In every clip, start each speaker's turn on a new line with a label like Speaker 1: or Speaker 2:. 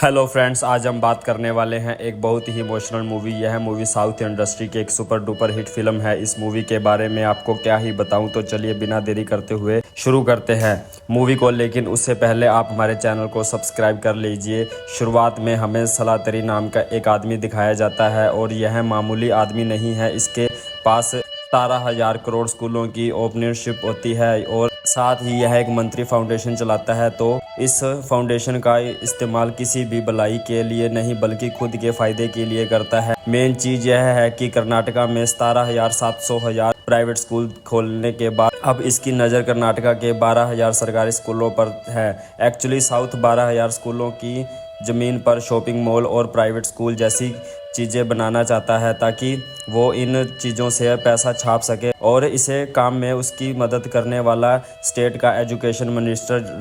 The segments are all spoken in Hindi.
Speaker 1: हेलो फ्रेंड्स, आज हम बात करने वाले हैं एक बहुत ही इमोशनल मूवी। यह मूवी साउथ इंडस्ट्री की एक सुपर डुपर हिट फिल्म है। इस मूवी के बारे में आपको क्या ही बताऊं, तो चलिए बिना देरी करते हुए शुरू करते हैं मूवी को। लेकिन उससे पहले आप हमारे चैनल को सब्सक्राइब कर लीजिए। शुरुआत में हमें सलातरी नाम का एक आदमी दिखाया जाता है और यह मामूली आदमी नहीं है। इसके पास 17,000 करोड़ स्कूलों की ओनरशिप होती है और साथ ही यह एक मंत्री फाउंडेशन चलाता है। तो इस फाउंडेशन का इस्तेमाल किसी भी भलाई के लिए नहीं बल्कि खुद के फायदे के लिए करता है। मेन चीज यह है कि कर्नाटका में 17,700 प्राइवेट स्कूल खोलने के बाद अब इसकी नज़र कर्नाटका के 12,000 सरकारी स्कूलों पर है। एक्चुअली साउथ 12,000 स्कूलों की ज़मीन पर शॉपिंग मॉल और प्राइवेट स्कूल जैसी चीज़ें बनाना चाहता है ताकि वो इन चीज़ों से पैसा छाप सके। और इसे काम में उसकी मदद करने वाला स्टेट का एजुकेशन मिनिस्टर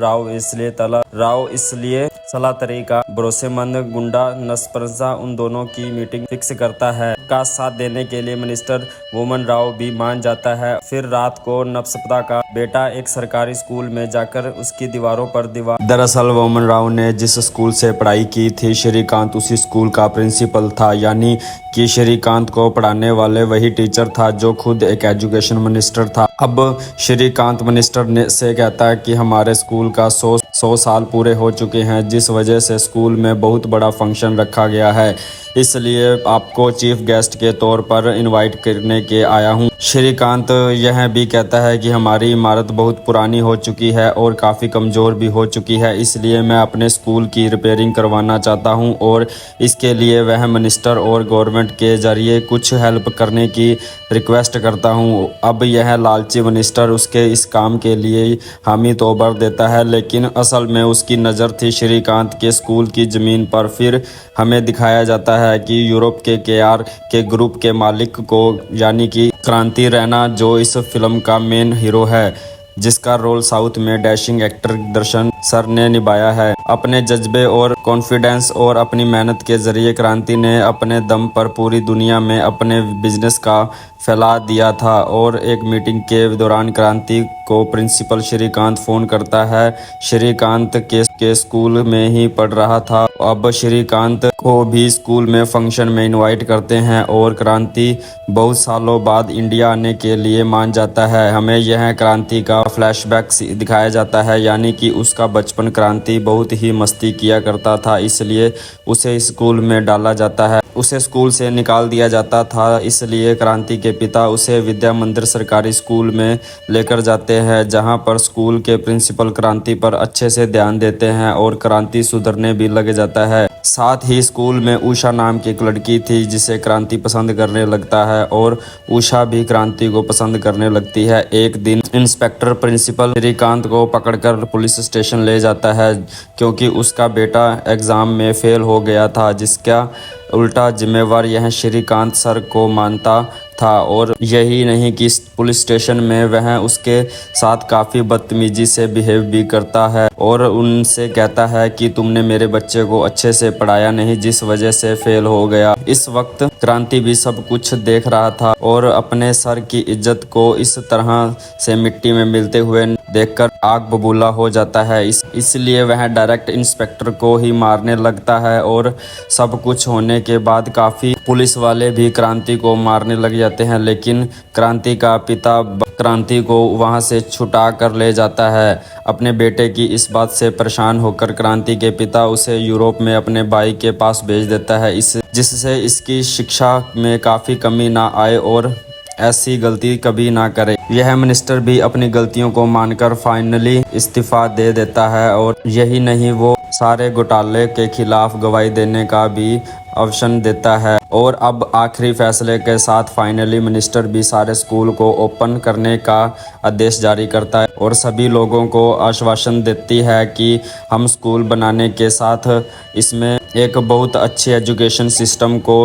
Speaker 1: राव इसलिए सलातरी का भरोसेमंद गुंडा नसपरसा उन दोनों की मीटिंग फिक्स करता है। का साथ देने के लिए मिनिस्टर वोमन राव भी मान जाता है। फिर रात को नपसप्ता का बेटा एक सरकारी स्कूल में जाकर उसकी दीवारों पर दरअसल वोमन राव ने जिस स्कूल से पढ़ाई की थी श्रीकांत उसी स्कूल का प्रिंसिपल था, यानी कि श्रीकांत को पढ़ाने वाले वही टीचर था जो खुद एक एजुकेशन मिनिस्टर था। अब श्रीकांत मिनिस्टर ने से कहता है कि हमारे स्कूल का 100 साल पूरे हो चुके हैं, जिस वजह से स्कूल में बहुत बड़ा फंक्शन रखा गया है, इसलिए आपको चीफ गेस्ट के तौर पर इनवाइट करने के आया हूं। श्रीकांत यह भी कहता है कि हमारी इमारत बहुत पुरानी हो चुकी है और काफ़ी कमज़ोर भी हो चुकी है, इसलिए मैं अपने स्कूल की रिपेयरिंग करवाना चाहता हूं और इसके लिए वह मिनिस्टर और गवर्नमेंट के ज़रिए कुछ हेल्प करने की रिक्वेस्ट करता हूं। अब यह लालची मिनिस्टर उसके इस काम के लिए हामी तो भर देता है, लेकिन असल में उसकी नज़र थी श्रीकांत के स्कूल की ज़मीन पर। फिर हमें दिखाया जाता है कि यूरोप के केआर के ग्रुप के मालिक को, यानी कि क्रांति रैना, जो इस फिल्म का मेन हीरो है, जिसका रोल साउथ में डैशिंग एक्टर दर्शन सर ने निभाया है। अपने जज्बे और कॉन्फिडेंस और अपनी मेहनत के जरिए क्रांति ने अपने दम पर पूरी दुनिया में अपने बिजनेस का फैला दिया था। और एक मीटिंग के दौरान क्रांति को प्रिंसिपल श्रीकांत फ़ोन करता है। श्रीकांत के स्कूल में ही पढ़ रहा था। अब श्रीकांत को भी स्कूल में फंक्शन में इनवाइट करते हैं और क्रांति बहुत सालों बाद इंडिया आने के लिए मान जाता है। हमें यह क्रांति का फ्लैशबैक दिखाया जाता है, यानी कि उसका बचपन। क्रांति बहुत ही मस्ती किया करता था, इसलिए उसे स्कूल में डाला जाता है। उसे स्कूल से निकाल दिया जाता था, इसलिए क्रांति के पिता उसे विद्या मंदिर सरकारी स्कूल में लेकर जाते हैं, जहां पर स्कूल के प्रिंसिपल क्रांति पर अच्छे से ध्यान देते हैं और क्रांति सुधरने भी लग जाता है। साथ ही स्कूल में उषा नाम की एक लड़की थी जिसे क्रांति पसंद करने लगता है और उषा भी क्रांति को पसंद करने लगती है। एक दिन इंस्पेक्टर प्रिंसिपल श्रीकांत को पकड़कर पुलिस स्टेशन ले जाता है क्योंकि उसका बेटा एग्जाम में फेल हो गया था, जिसका उल्टा जिम्मेवार यह श्रीकांत सर को मानता था। और यही नहीं कि पुलिस स्टेशन में वह उसके साथ काफ़ी बदतमीजी से बिहेव भी करता है और उनसे कहता है कि तुमने मेरे बच्चे को अच्छे से पढ़ाया नहीं, जिस वजह से फेल हो गया। इस वक्त क्रांति भी सब कुछ देख रहा था और अपने सर की इज्जत को इस तरह से मिट्टी में मिलते हुए देखकर आग बबूला हो जाता है। इसलिए वह डायरेक्ट इंस्पेक्टर को ही मारने लगता है और सब कुछ होने के बाद काफ़ी पुलिस वाले भी क्रांति को मारने लग जाते हैं, लेकिन क्रांति का पिता क्रांति को वहां से छुटा कर ले जाता है। अपने बेटे की इस बात से परेशान होकर क्रांति के पिता उसे यूरोप में अपने भाई के पास भेज देता है, जिससे इसकी शिक्षा में काफ़ी कमी ना आए और ऐसी गलती कभी ना करे। यह मिनिस्टर भी अपनी गलतियों को मानकर फाइनली इस्तीफा दे देता है और यही नहीं, वो सारे घोटाले के खिलाफ गवाही देने का भी ऑप्शन देता है। और अब आखिरी फैसले के साथ फाइनली मिनिस्टर भी सारे स्कूल को ओपन करने का आदेश जारी करता है और सभी लोगों को आश्वासन देती है कि हम स्कूल बनाने के साथ इसमें एक बहुत अच्छी एजुकेशन सिस्टम को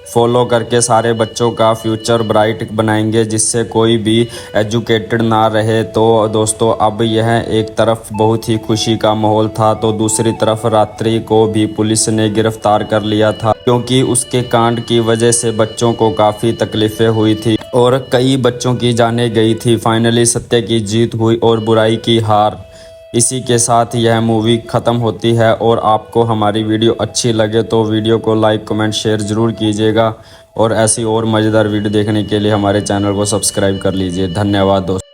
Speaker 1: फॉलो करके सारे बच्चों का फ्यूचर ब्राइट बनाएंगे, जिससे कोई भी एजुकेटेड ना रहे। तो दोस्तों, अब यह एक तरफ बहुत ही खुशी का माहौल था तो दूसरी तरफ रात्रि को भी पुलिस ने गिरफ्तार कर लिया था, क्योंकि उसके कांड की वजह से बच्चों को काफ़ी तकलीफ़ें हुई थी और कई बच्चों की जानें गई थी। फाइनली सत्य की जीत हुई और बुराई की हार। इसी के साथ यह मूवी ख़त्म होती है। और आपको हमारी वीडियो अच्छी लगे तो वीडियो को लाइक कमेंट शेयर ज़रूर कीजिएगा और ऐसी और मज़ेदार वीडियो देखने के लिए हमारे चैनल को सब्सक्राइब कर लीजिए। धन्यवाद दोस्तों।